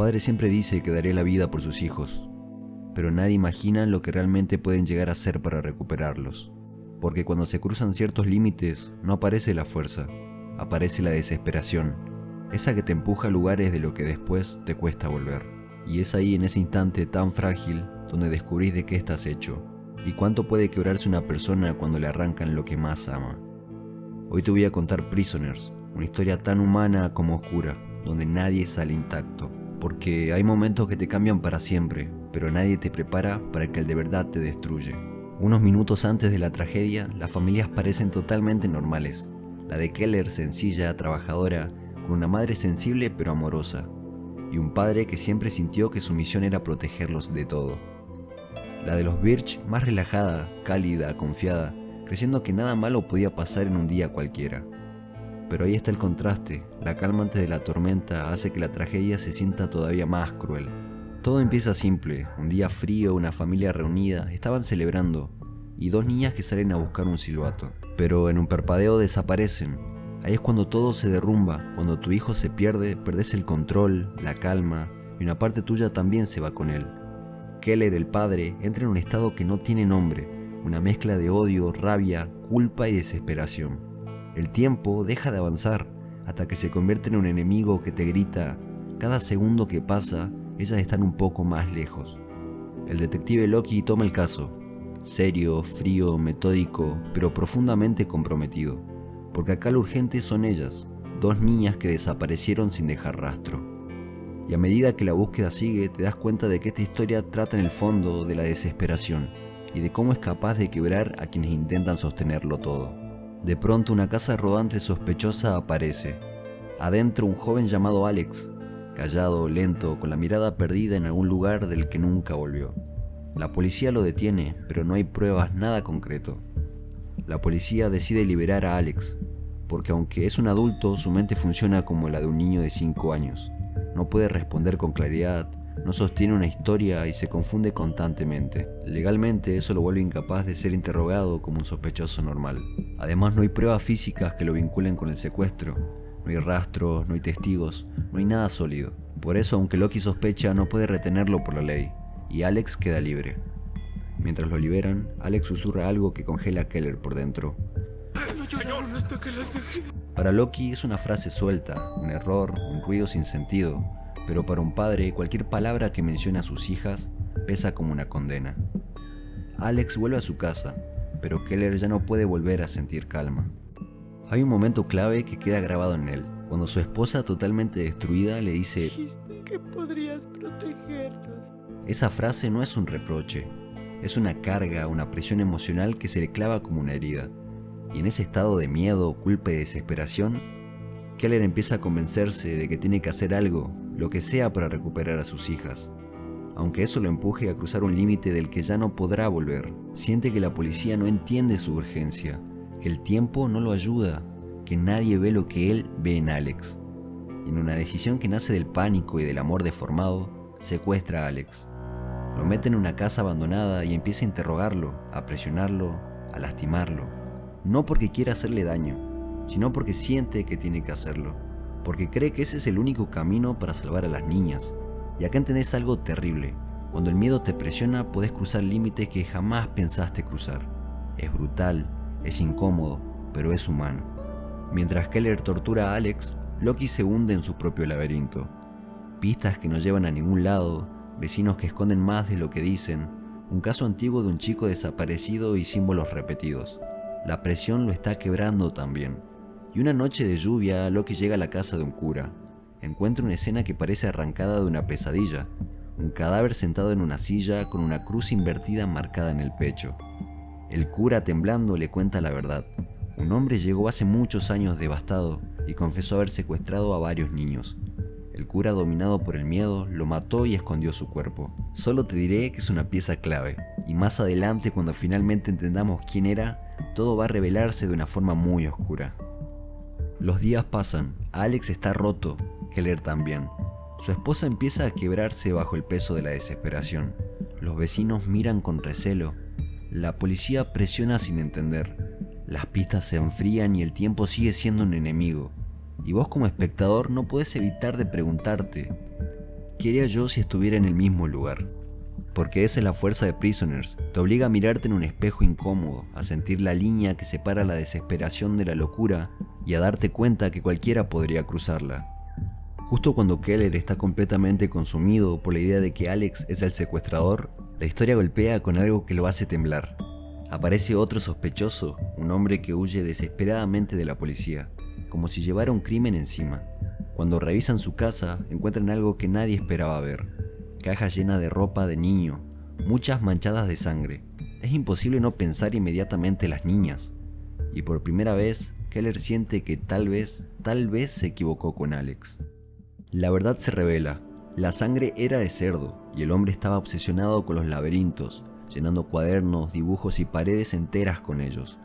padre siempre dice que daría la vida por sus hijos, pero nadie imagina lo que realmente pueden llegar a hacer para recuperarlos. Porque cuando se cruzan ciertos límites, no aparece la fuerza, aparece la desesperación, esa que te empuja a lugares de lo que después te cuesta volver. Y es ahí, en ese instante tan frágil, donde descubrís de qué estás hecho, y cuánto puede quebrarse una persona cuando le arrancan lo que más ama. Hoy te voy a contar Prisoners, una historia tan humana como oscura, donde nadie sale intacto. Porque hay momentos que te cambian para siempre, pero nadie te prepara para el que el de verdad te destruye. Unos minutos antes de la tragedia, las familias parecen totalmente normales. La de Keller, sencilla, trabajadora, con una madre sensible pero amorosa, y un padre que siempre sintió que su misión era protegerlos de todo. La de los Birch, más relajada, cálida, confiada, creyendo que nada malo podía pasar en un día cualquiera. Pero ahí está el contraste, la calma antes de la tormenta hace que la tragedia se sienta todavía más cruel. Todo empieza simple, un día frío, una familia reunida, estaban celebrando, y dos niñas que salen a buscar un silbato. Pero en un parpadeo desaparecen. Ahí es cuando todo se derrumba, cuando tu hijo se pierde, perdés el control, la calma, y una parte tuya también se va con él. Keller, el padre, entra en un estado que no tiene nombre, una mezcla de odio, rabia, culpa y desesperación. El tiempo deja de avanzar, hasta que se convierte en un enemigo que te grita, cada segundo que pasa, ellas están un poco más lejos. El detective Loki toma el caso, serio, frío, metódico, pero profundamente comprometido, porque acá lo urgente son ellas, dos niñas que desaparecieron sin dejar rastro. Y a medida que la búsqueda sigue, te das cuenta de que esta historia trata en el fondo de la desesperación y de cómo es capaz de quebrar a quienes intentan sostenerlo todo. De pronto una casa rodante sospechosa aparece. Adentro un joven llamado Alex, callado, lento, con la mirada perdida en algún lugar del que nunca volvió. La policía lo detiene, pero no hay pruebas, nada concreto. La policía decide liberar a Alex, porque aunque es un adulto, su mente funciona como la de un niño de 5 años. No puede responder con claridad, no sostiene una historia y se confunde constantemente. Legalmente eso lo vuelve incapaz de ser interrogado como un sospechoso normal. Además no hay pruebas físicas que lo vinculen con el secuestro. No hay rastros, no hay testigos, no hay nada sólido. Por eso, aunque Loki sospecha, no puede retenerlo por la ley, y Alex queda libre. Mientras lo liberan, Alex susurra algo que congela a Keller por dentro. No lloraron hasta que las dejé. Para Loki es una frase suelta, un error, un ruido sin sentido, pero para un padre cualquier palabra que mencione a sus hijas pesa como una condena. Alex vuelve a su casa, pero Keller ya no puede volver a sentir calma. Hay un momento clave que queda grabado en él, cuando su esposa, totalmente destruida, le dice: Dijiste que podrías protegernos. Esa frase no es un reproche, es una carga, una presión emocional que se le clava como una herida. Y en ese estado de miedo, culpa y desesperación, Keller empieza a convencerse de que tiene que hacer algo, lo que sea, para recuperar a sus hijas. Aunque eso lo empuje a cruzar un límite del que ya no podrá volver. Siente que la policía no entiende su urgencia, que el tiempo no lo ayuda, que nadie ve lo que él ve en Alex. Y en una decisión que nace del pánico y del amor deformado, secuestra a Alex. Lo mete en una casa abandonada y empieza a interrogarlo, a presionarlo, a lastimarlo. No porque quiera hacerle daño, sino porque siente que tiene que hacerlo, porque cree que ese es el único camino para salvar a las niñas. Y acá entendés algo terrible: cuando el miedo te presiona, podés cruzar límites que jamás pensaste cruzar. Es brutal, es incómodo, pero es humano. Mientras Keller tortura a Alex, Loki se hunde en su propio laberinto. Pistas que no llevan a ningún lado, vecinos que esconden más de lo que dicen, un caso antiguo de un chico desaparecido y símbolos repetidos. La presión lo está quebrando también. Y una noche de lluvia, Loki llega a la casa de un cura. Encuentra una escena que parece arrancada de una pesadilla. Un cadáver sentado en una silla con una cruz invertida marcada en el pecho. El cura, temblando, le cuenta la verdad. Un hombre llegó hace muchos años devastado y confesó haber secuestrado a varios niños. El cura, dominado por el miedo, lo mató y escondió su cuerpo. Solo te diré que es una pieza clave, y más adelante, cuando finalmente entendamos quién era, todo va a revelarse de una forma muy oscura. Los días pasan, Alex está roto, Keller también. Su esposa empieza a quebrarse bajo el peso de la desesperación. Los vecinos miran con recelo. La policía presiona sin entender. Las pistas se enfrían y el tiempo sigue siendo un enemigo. Y vos, como espectador, no podés evitar de preguntarte: ¿Qué haría yo si estuviera en el mismo lugar? Porque esa es la fuerza de Prisoners, te obliga a mirarte en un espejo incómodo, a sentir la línea que separa la desesperación de la locura y a darte cuenta que cualquiera podría cruzarla. Justo cuando Keller está completamente consumido por la idea de que Alex es el secuestrador, la historia golpea con algo que lo hace temblar. Aparece otro sospechoso, un hombre que huye desesperadamente de la policía, como si llevara un crimen encima. Cuando revisan su casa, encuentran algo que nadie esperaba ver. Cajas llenas de ropa de niño, muchas manchadas de sangre. Es imposible no pensar inmediatamente en las niñas. Y por primera vez, Keller siente que tal vez se equivocó con Alex. La verdad se revela, la sangre era de cerdo y el hombre estaba obsesionado con los laberintos, llenando cuadernos, dibujos y paredes enteras con ellos.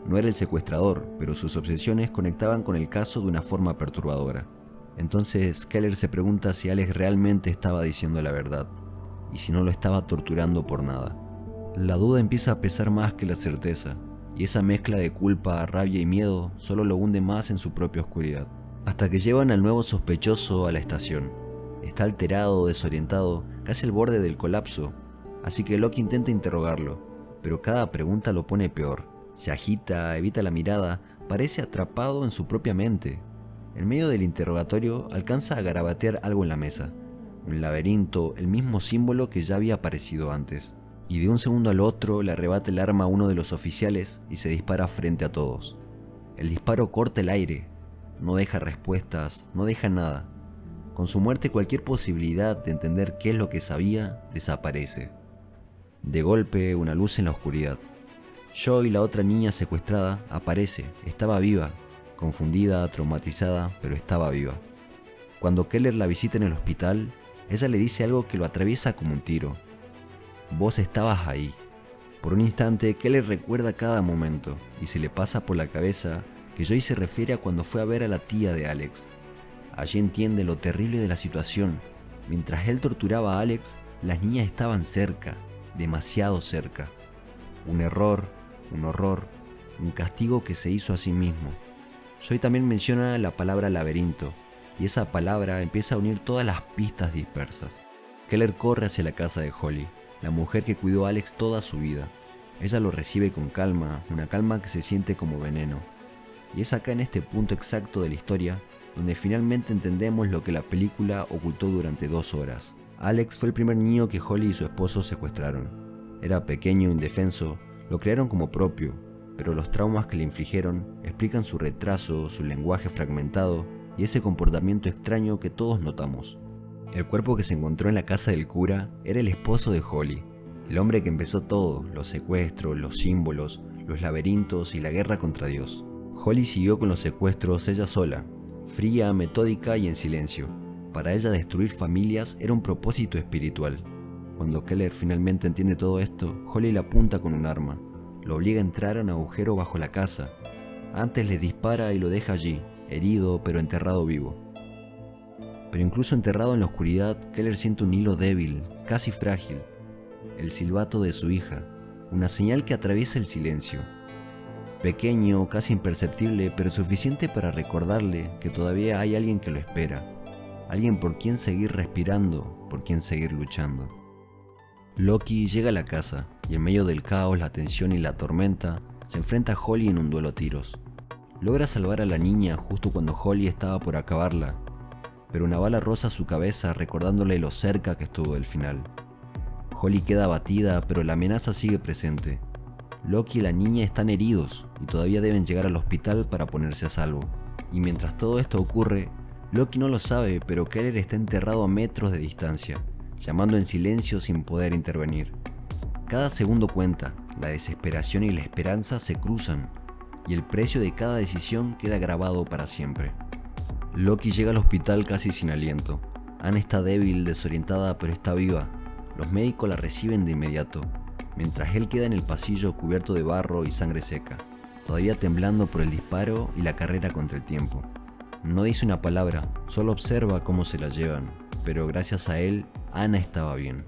No era el secuestrador, pero sus obsesiones conectaban con el caso de una forma perturbadora. Entonces Keller se pregunta si Alex realmente estaba diciendo la verdad, y si no lo estaba torturando por nada. La duda empieza a pesar más que la certeza, y esa mezcla de culpa, rabia y miedo solo lo hunde más en su propia oscuridad. Hasta que llevan al nuevo sospechoso a la estación. Está alterado, desorientado, casi al borde del colapso, así que Locke intenta interrogarlo, pero cada pregunta lo pone peor. Se agita, evita la mirada, parece atrapado en su propia mente. En medio del interrogatorio alcanza a garabatear algo en la mesa. Un laberinto, el mismo símbolo que ya había aparecido antes. Y de un segundo al otro le arrebata el arma a uno de los oficiales y se dispara frente a todos. El disparo corta el aire. No deja respuestas, no deja nada. Con su muerte cualquier posibilidad de entender qué es lo que sabía desaparece. De golpe, una luz en la oscuridad. Joy, la otra niña secuestrada, aparece, estaba viva, confundida, traumatizada, pero estaba viva. Cuando Keller la visita en el hospital, ella le dice algo que lo atraviesa como un tiro. Vos estabas ahí. Por un instante, Keller recuerda cada momento y se le pasa por la cabeza que Joy se refiere a cuando fue a ver a la tía de Alex. Allí entiende lo terrible de la situación. Mientras él torturaba a Alex, las niñas estaban cerca, demasiado cerca. Un error, un horror, un castigo que se hizo a sí mismo. Joy también menciona la palabra laberinto, y esa palabra empieza a unir todas las pistas dispersas. Keller corre hacia la casa de Holly, la mujer que cuidó a Alex toda su vida. Ella lo recibe con calma, una calma que se siente como veneno. Y es acá en este punto exacto de la historia donde finalmente entendemos lo que la película ocultó durante 2 horas. Alex fue el primer niño que Holly y su esposo secuestraron. Era pequeño e indefenso, lo crearon como propio, pero los traumas que le infligieron explican su retraso, su lenguaje fragmentado y ese comportamiento extraño que todos notamos. El cuerpo que se encontró en la casa del cura era el esposo de Holly, el hombre que empezó todo, los secuestros, los símbolos, los laberintos y la guerra contra Dios. Holly siguió con los secuestros ella sola, fría, metódica y en silencio. Para ella destruir familias era un propósito espiritual. Cuando Keller finalmente entiende todo esto, Holly le apunta con un arma. Lo obliga a entrar a un agujero bajo la casa. Antes le dispara y lo deja allí, herido pero enterrado vivo. Pero incluso enterrado en la oscuridad, Keller siente un hilo débil, casi frágil. El silbato de su hija, una señal que atraviesa el silencio. Pequeño, casi imperceptible, pero suficiente para recordarle que todavía hay alguien que lo espera. Alguien por quien seguir respirando, por quien seguir luchando. Loki llega a la casa y en medio del caos, la tensión y la tormenta, se enfrenta a Holly en un duelo a tiros. Logra salvar a la niña justo cuando Holly estaba por acabarla, pero una bala roza su cabeza recordándole lo cerca que estuvo del final. Holly queda abatida, pero la amenaza sigue presente. Loki y la niña están heridos y todavía deben llegar al hospital para ponerse a salvo. Y mientras todo esto ocurre, Loki no lo sabe, pero Keller está enterrado a metros de distancia, llamando en silencio sin poder intervenir. Cada segundo cuenta, la desesperación y la esperanza se cruzan, y el precio de cada decisión queda grabado para siempre. Loki llega al hospital casi sin aliento. Anne está débil, desorientada, pero está viva. Los médicos la reciben de inmediato, mientras él queda en el pasillo cubierto de barro y sangre seca, todavía temblando por el disparo y la carrera contra el tiempo. No dice una palabra, solo observa cómo se la llevan, pero gracias a él, Anna estaba bien.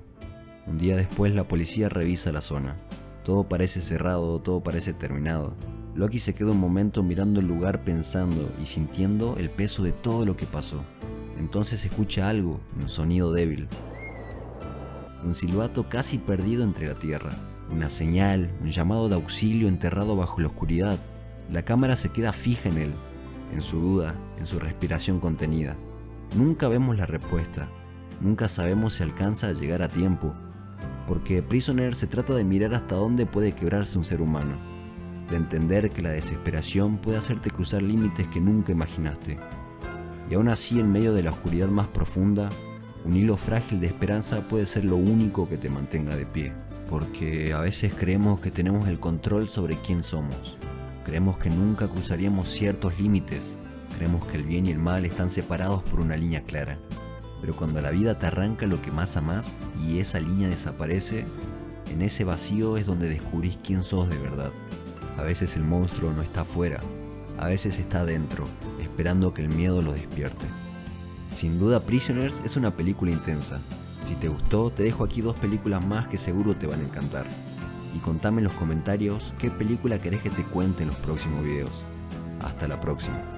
Un día después la policía revisa la zona. Todo parece cerrado, todo parece terminado. Loki se queda un momento mirando el lugar pensando y sintiendo el peso de todo lo que pasó. Entonces escucha algo, un sonido débil. Un silbato casi perdido entre la tierra. Una señal, un llamado de auxilio enterrado bajo la oscuridad. La cámara se queda fija en él, en su duda, en su respiración contenida. Nunca vemos la respuesta. Nunca sabemos si alcanza a llegar a tiempo. Porque Prisoner se trata de mirar hasta dónde puede quebrarse un ser humano. De entender que la desesperación puede hacerte cruzar límites que nunca imaginaste. Y aún así, en medio de la oscuridad más profunda, un hilo frágil de esperanza puede ser lo único que te mantenga de pie. Porque a veces creemos que tenemos el control sobre quién somos. Creemos que nunca cruzaríamos ciertos límites. Creemos que el bien y el mal están separados por una línea clara. Pero cuando la vida te arranca lo que más amás y esa línea desaparece, en ese vacío es donde descubrís quién sos de verdad. A veces el monstruo no está afuera, a veces está adentro, esperando que el miedo lo despierte. Sin duda Prisoners es una película intensa. Si te gustó, te dejo aquí 2 películas más que seguro te van a encantar. Y contame en los comentarios qué película querés que te cuente en los próximos videos. Hasta la próxima.